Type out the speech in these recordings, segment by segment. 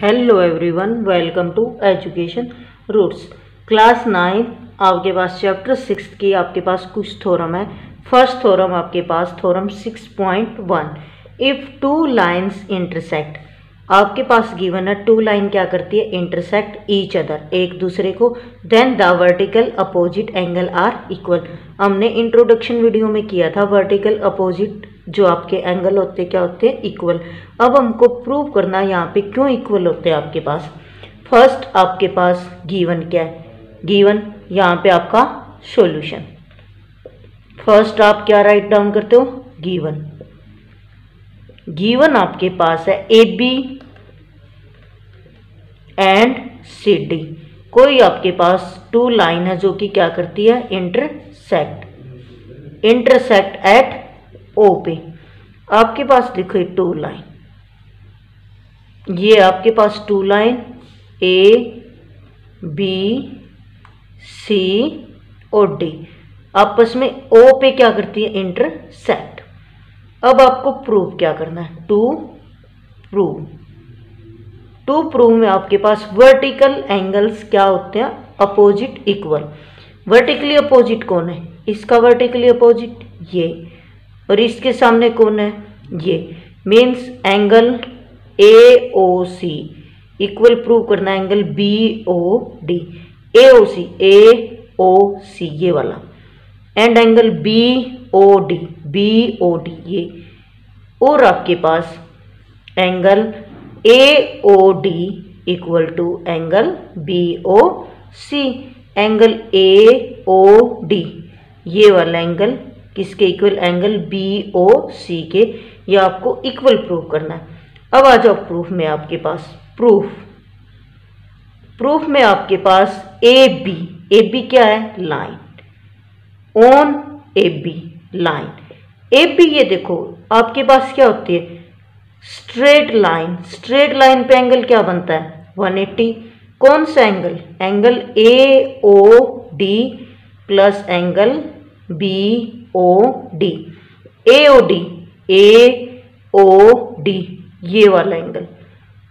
Hello everyone, welcome to Education Roots. Class 9 आपके पास chapter 6 की आपके पास कुछ थ्योरम है। फर्स्ट थ्योरम आपके पास theorem 6.1, if two lines intersect. आपके पास गिवन है टू लाइन क्या करती है, इंटरसेक्ट ईच अदर, एक दूसरे को, then the vertical opposite angle are equal. हमने इंट्रोडक्शन वीडियो में किया था वर्टिकल अपोजिट जो आपके एंगल होते क्या होते हैं, इक्वल। अब हमको प्रूव करना है यहाँ पे क्यों इक्वल होते हैं आपके पास। फर्स्ट आपके पास गिवन क्या है, गिवन यहाँ पे आपका सॉल्यूशन। फर्स्ट आप क्या राइट डाउन करते हो, गिवन। गिवन आपके पास है A B and C D. कोई आपके पास टू लाइन है जो कि क्या करती है, इंटरसेक्ट एट ओ पे। आपके पास लिखो ये टू लाइन, ये आपके पास two line A B C और डी आपस में ओ पे क्या करती है, इंटरसेक्ट। अब आपको प्रूव क्या करना है, टू प्रूव में आपके पास वर्टिकल एंगल्स क्या होते हैं, अपोजिट इक्वल। वर्टिकली अपोजिट कौन है, इसका वर्टिकली अपोजिट ये, और इसके सामने कौन है, ये। Means angle A O C equal prove करना, angle B O D, A O C ये वाला, and angle B O D ये। और आपके पास angle A O D equal to angle B O C, angle A O D ये वाला angle किसके equal, angle B O C के। ये आपको इक्वल प्रूव करना है। अब आ जाओ प्रूफ में, आपके पास प्रूफ में आपके पास ए बी क्या है, line, on A B line. A B ये देखो आपके पास क्या होती है, स्ट्रेट लाइन पे एंगल क्या बनता है, 180। कौन सा angle, angle A O D plus angle B O D, A O D ये वाला एंगल।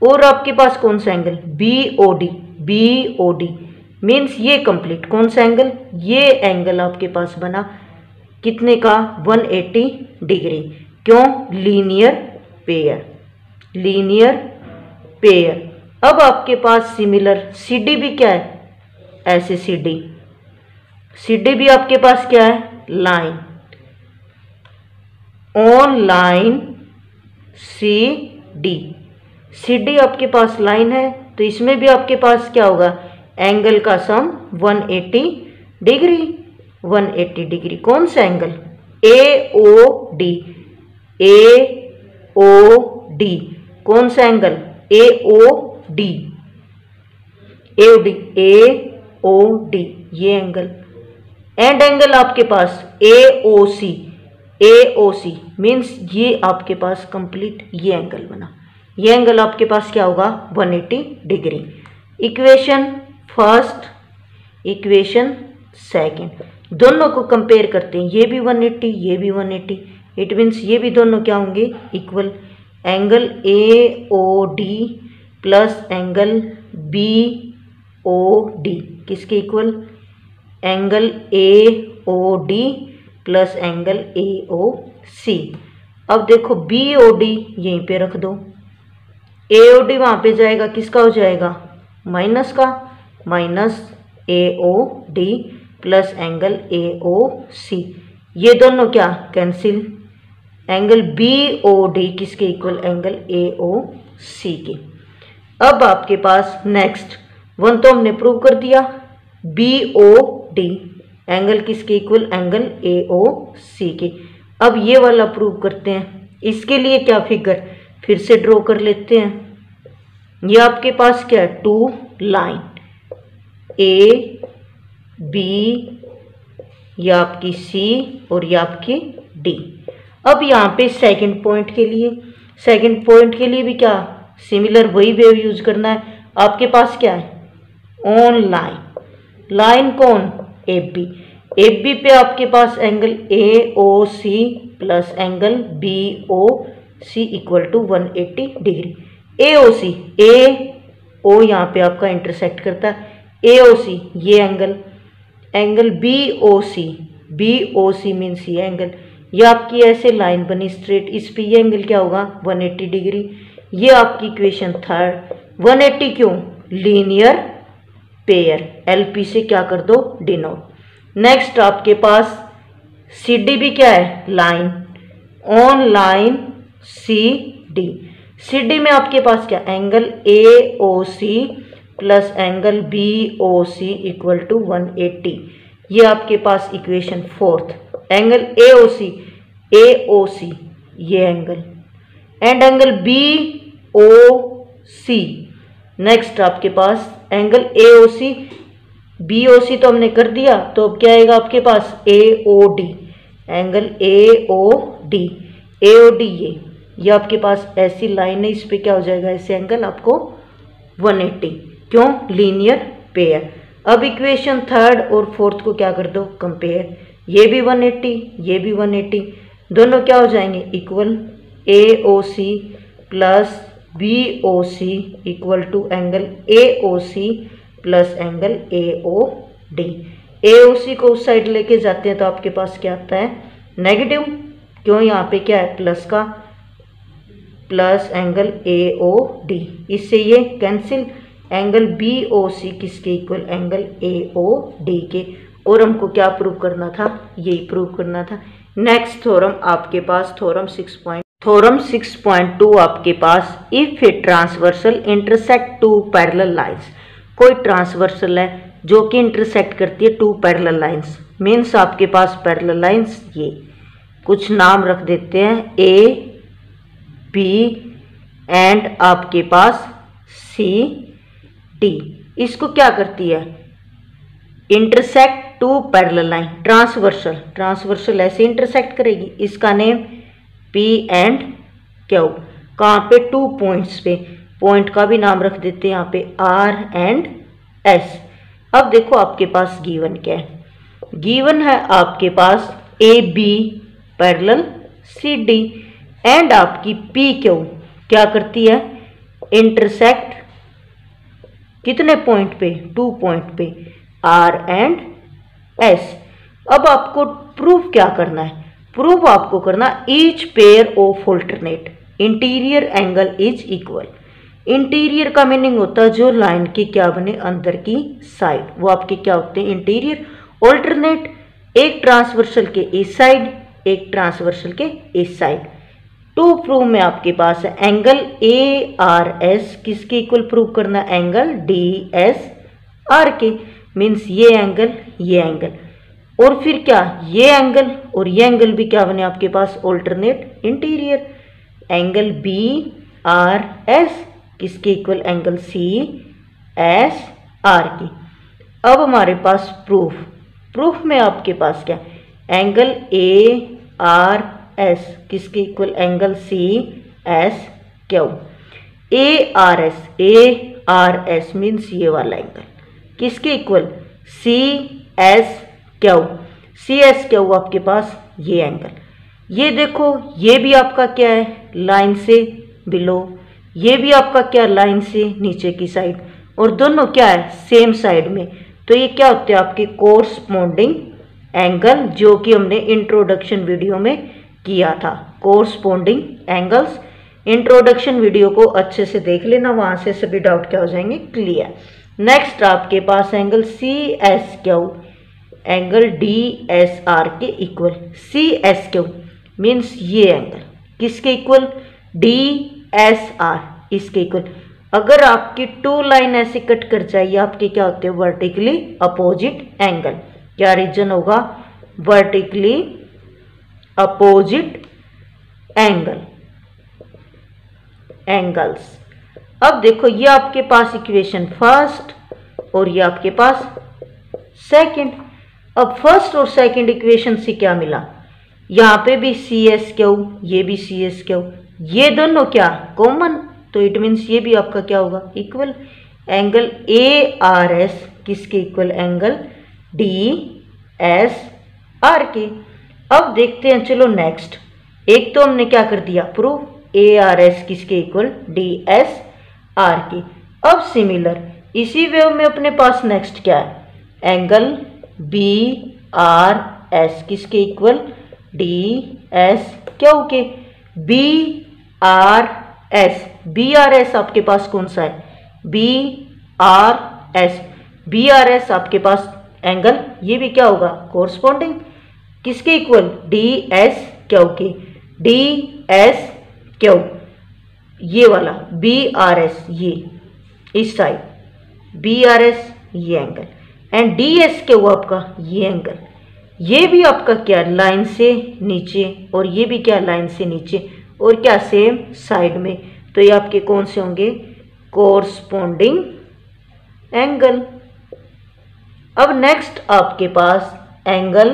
और आपके पास कौन सा angle, B O D means ये कंप्लीट कौन सा एंगल, ये एंगल आपके पास बना कितने का, 180 डिग्री। क्यों, लीनियर पेयर। अब आपके पास सिमिलर सी डी भी क्या है, ऐसे सी डी भी आपके पास क्या है, line, on line C D आपके पास लाइन है, तो इसमें भी आपके पास क्या होगा, एंगल का सम 180 डिग्री। कौन सा एंगल, ए ओ डी कौन सा एंगल, ए ओ डी ये एंगल। एंड एंगल आपके पास ए ओ सी मीन्स ये आपके पास कंप्लीट ये एंगल बना। ये एंगल आपके पास क्या होगा, 180 degree. Equation first, equation second, दोनों को कंपेयर करते हैं, ये भी 180 ये भी 180, इट मीन्स ये भी दोनों क्या होंगे, equal. Angle A O D plus angle B O D किसके equal, angle A O D plus angle A O C. अब देखो बी ओ डी यहीं पे रख दो, ए ओ डी वहाँ पे जाएगा, किसका हो जाएगा, माइनस का, minus A O D plus angle A O C, ये दोनों क्या cancel. Angle B O D किसके equal, angle A O C के। अब आपके पास नेक्स्ट वन तो हमने प्रूव कर दिया, बी ओ डी एंगल किसके equal, angle A O C के। अब ये वाला प्रूव करते हैं, इसके लिए क्या फिगर फिर से ड्रॉ कर लेते हैं। ये आपके पास क्या है, टू लाइन ए बी, ये आपकी सी और ये आपकी डी। अब यहाँ पे सेकंड पॉइंट के लिए भी क्या सिमिलर वही वेव यूज करना है। आपके पास क्या है, ऑन लाइन कौन, ए बी पे आपके पास angle A O C plus angle B O C equal to 180 degree. A O यहाँ पे आपका इंटरसेक्ट करता है AOC, ये एंगल BOC, BOC मीन्स ये एंगल, ये आपकी ऐसे लाइन बनी स्ट्रेट, इस पे ये एंगल क्या होगा 180 डिग्री। ये आपकी इक्वेशन थर्ड। 180 क्यों? लीनियर पेयर, LP से क्या कर दो डिनोट। नेक्स्ट आपके पास CD भी क्या है? Line, on line CD। CD में आपके पास क्या? Angle AOC plus angle BOC equal to 180। ये आपके पास इक्वेशन फोर्थ। एंगल AOC ये angle, and angle BOC। Next आपके पास एंगल AOC, BOC तो हमने कर दिया, तो अब क्या आएगा आपके पास? AOD, एंगल AOD ये आपके पास ऐसी लाइन है, इस पे क्या हो जाएगा? ऐसे एंगल आपको 180। क्यों? Linear pair. अब इक्वेशन थर्ड और फोर्थ को क्या कर दो? कंपेयर। ये भी 180, ये भी 180, दोनों क्या हो जाएंगे? Equal. AOC plus BOC equal to angle AOC plus angle AOD। AOC को उस साइड लेके जाते हैं तो आपके पास क्या आता है? नेगेटिव। क्यों? यहाँ पे क्या है? प्लस का, प्लस एंगल AOD, इससे ये कैंसिल। एंगल BOC किसके इक्वल? एंगल AOD के। और हमको क्या प्रूव करना था? यही प्रूव करना था। नेक्स्ट थ्योरम आपके पास थ्योरम 6.2 आपके पास, if a transversal intersect two parallel lines. कोई ट्रांसवर्सल है जो कि इंटरसेक्ट करती है टू पैरेलल लाइंस, मीन्स आपके पास पैरेलल लाइंस, ये कुछ नाम रख देते हैं A B एंड आपके पास C D। इसको क्या करती है? Intersect two parallel line, transversal ऐसे इंटरसेक्ट करेगी। इसका नेम P एंड Q। कहाँ पे? 2 पॉइंट्स पे। पॉइंट का भी नाम रख देते हैं यहाँ पे R एंड S। अब देखो आपके पास गिवन क्या है? गिवन है आपके पास AB पैरेलल CD एंड आपकी PQ क्या करती है? इंटरसेक्ट कितने पॉइंट पे? 2 पॉइंट पे, R एंड S। अब आपको प्रूफ क्या करना है? प्रूफ आपको करना each pair of alternate interior angle is equal. Interior का मीनिंग होता है जो लाइन की क्या बने? अंदर की साइड, वो आपके क्या होते हैं? इंटीरियर। ऑल्टरनेट, एक ट्रांसवर्सल के इस साइड, एक ट्रांसवर्सल के इस साइड। टू प्रूव में आपके पास है एंगल ARS किसके इक्वल प्रूव करना? एंगल DSR के, मीन्स ये एंगल और फिर क्या? ये एंगल और ये एंगल भी क्या बने आपके पास? Alternate interior. एंगल BRS किसके इक्वल? एंगल CSR की। अब हमारे पास प्रूफ में आपके पास क्या? एंगल ARS किसके equal? Angle CSQ। ARS means ये वाला एंगल किसके इक्वल? CSQ आपके पास ये एंगल। ये देखो, ये भी आपका क्या है? लाइन से बिलो, ये भी आपका क्या? लाइन से नीचे की साइड, और दोनों क्या है? सेम साइड में। तो ये क्या होते हैं? आपके कोरस्पोंडिंग एंगल, जो कि हमने इंट्रोडक्शन वीडियो में किया था। कोरस्पोंडिंग एंगल्स, इंट्रोडक्शन वीडियो को अच्छे से देख लेना, वहां से सभी डाउट क्या हो जाएंगे? क्लियर। नेक्स्ट आपके पास एंगल CSQ एंगल DSR के इक्वल। CSQ मीन्स ये एंगल किसके इक्वल? DSR इसके इक्वल। अगर आपकी टू लाइन ऐसे कट कर जाइए, आपके क्या होते हैं? Vertically opposite angle. क्या रीजन होगा? Vertically opposite angles. अब देखो, ये आपके पास इक्वेशन फर्स्ट और ये आपके पास सेकंड। अब फर्स्ट और सेकंड इक्वेशन से क्या मिला? यहाँ पे भी CSQ, ये भी CSQ, ये दोनों क्या? कॉमन। तो इट मीन्स ये भी आपका क्या होगा? इक्वल। एंगल ARS किसके इक्वल? एंगल DSR के। अब देखते हैं, चलो नेक्स्ट। एक तो हमने क्या कर दिया? प्रूफ ARS किसके इक्वल? DSR के। अब सिमिलर इसी वेव में अपने पास नेक्स्ट क्या है, एंगल बी आर एस किसके इक्वल, डी एस क्यू के, B R S, B R S आपके पास कौन सा है, B R S, B R S आपके पास एंगल, ये भी क्या होगा कोरस्पॉन्डिंग किसके इक्वल, डी एस क्यू के, डी एस क्यू, ये वाला बी आर एस, ये इस साइड बी आर एस ये angle, and D S Q आपका ये एंगल, ये भी आपका क्या लाइन से नीचे और ये भी क्या लाइन से नीचे और क्या सेम साइड में, तो ये आपके कौन से होंगे कोरस्पॉन्डिंग एंगल। अब नेक्स्ट आपके पास एंगल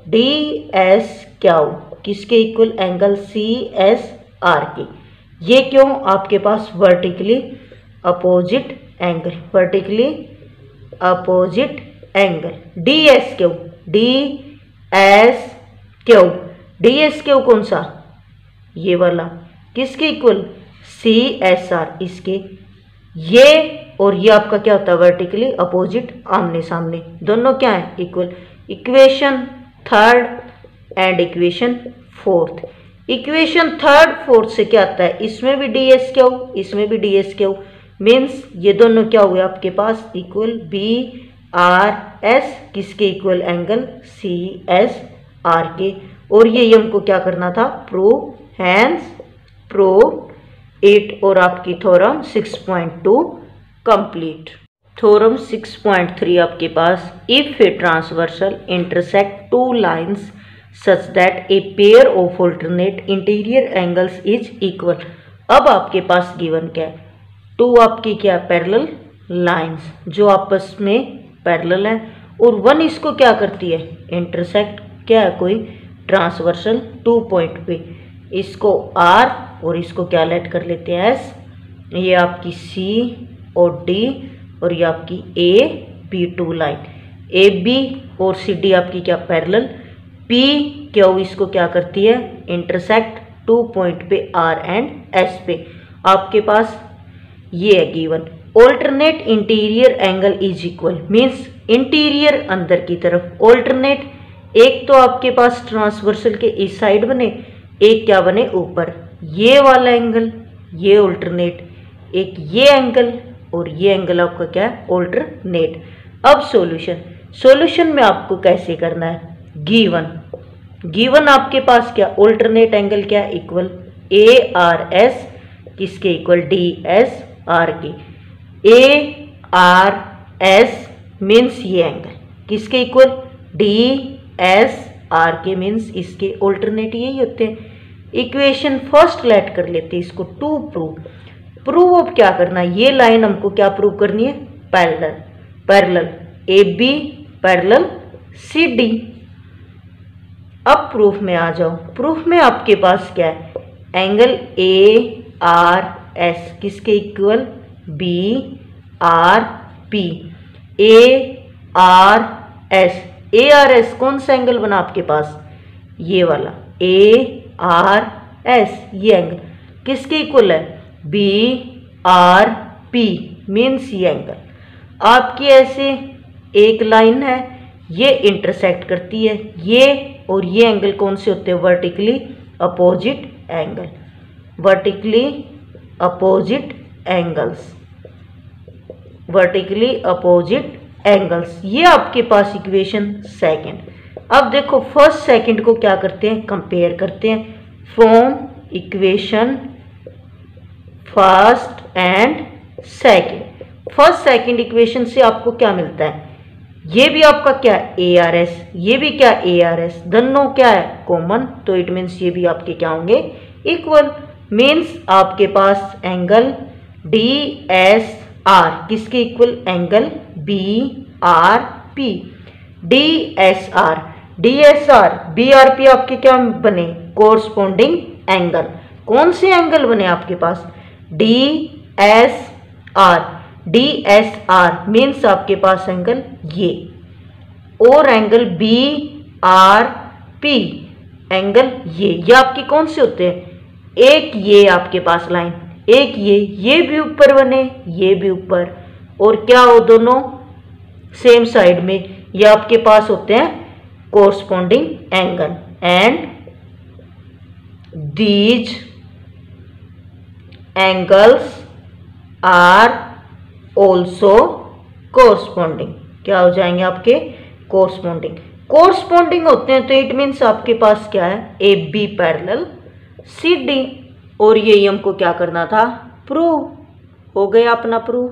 डी एस क्यू किसके equal, angle C S R के, ये क्यों आपके पास vertically opposite angle, vertically opposite angle, D S Q, D S Q, D S Q कौन सा, ये वाला किसके इक्वल, सी एस आर, इसके, ये और ये आपका क्या होता है वर्टिकली अपोजिट, आमने सामने, दोनों क्या है equal. Equation third and equation fourth, equation third fourth से क्या आता है, इसमें भी डी एस क्यू, इसमें भी डी एस क्यू, मीन्स ये दोनों क्या हुए आपके पास इक्वल, बी आर एस किसके equal, angle C S R के, और ये हमको क्या करना था प्रूव, हैंस प्रूव इट, और आपकी थ्योरम 6.2 कंप्लीट। थ्योरम 6.3 आपके पास, if a transversal intersect two lines such that a pair of alternate interior angles is equal. अब आपके पास गिवन क्या है, टू आपकी क्या पैरेलल लाइंस जो आपस में पैरेलल है, और वन इसको क्या करती है इंटरसेक्ट, क्या है कोई ट्रांसवर्सल 2 पॉइंट पे, इसको आर और इसको क्या लेट कर लेते हैं एस, ये आपकी सी और डी और ये आपकी A B two line, A B और सी डी आपकी क्या पैरेलल, पी क्यू इसको क्या करती है इंटरसेक्ट 2 पॉइंट पे आर एंड एस पे। आपके पास ये है given, alternate interior angle is equal, means interior अंदर की तरफ, ऑल्टरनेट एक तो आपके पास ट्रांसवर्सल के इस साइड बने, एक क्या बने ऊपर, ये वाला एंगल, ये ऑल्टरनेट, एक ये एंगल और ये एंगल आपका क्या है ऑल्टरनेट। अब सॉल्यूशन, सॉल्यूशन में आपको कैसे करना है, गिवन आपके पास क्या ऑल्टरनेट एंगल क्या इक्वल, ए आर एस किसके इक्वल, डी एस आर के, ए आर एस मीन्स ये एंगल किसके इक्वल, डी एस आर के मीन्स इसके ऑल्टरनेट यही होते हैं। इक्वेशन फर्स्ट लेट कर लेते हैं इसको, टू प्रूव अब क्या करना है, ये लाइन हमको क्या प्रूव करनी है parallel, parallel A B parallel C D. अब प्रूफ में आ जाओ, प्रूफ में आपके पास क्या है, एंगल ए आर एस किसके इक्वल, B R P, A R S, A R S कौन सा एंगल बना आपके पास, ये वाला ए आर एस, ये एंगल किसके इक्वल है, बी आर पी मीन्स ये एंगल आपकी ऐसे एक लाइन है, ये इंटरसेक्ट करती है, ये और ये एंगल कौन से होते हैं vertically opposite angle, vertically opposite angles, vertically opposite angles, ये आपके पास इक्वेशन सेकंड। अब देखो फर्स्ट सेकंड को क्या करते हैं कंपेयर करते हैं, from equation first and second, first second equation से आपको क्या मिलता है, ये भी आपका क्या ए आर एस, ये भी क्या ए आर एस, दोनों क्या है कॉमन, तो इट मीन्स ये भी आपके क्या होंगे इक्वल, मीन्स आपके पास एंगल डी एस आर किसके equal, angle B R P, D S R, D S R B R P आपके क्या बने कोरस्पॉन्डिंग एंगल, कौन से एंगल बने आपके पास, D S R, D S R means आपके पास एंगल ये, और angle B R P angle ये आपके कौन से होते हैं, एक ये आपके पास लाइन, एक ये भी ऊपर बने, ये भी ऊपर, और क्या हो दोनों सेम साइड में, ये आपके पास होते हैं corresponding angle, and these angles are also corresponding. क्या हो जाएंगे आपके कोरस्पॉन्डिंग। कोरस्पॉन्डिंग होते हैं तो इट मीन्स आपके पास क्या है, A B parallel C D, और यही हमको क्या करना था, प्रूव। हो गया अपना प्रूव।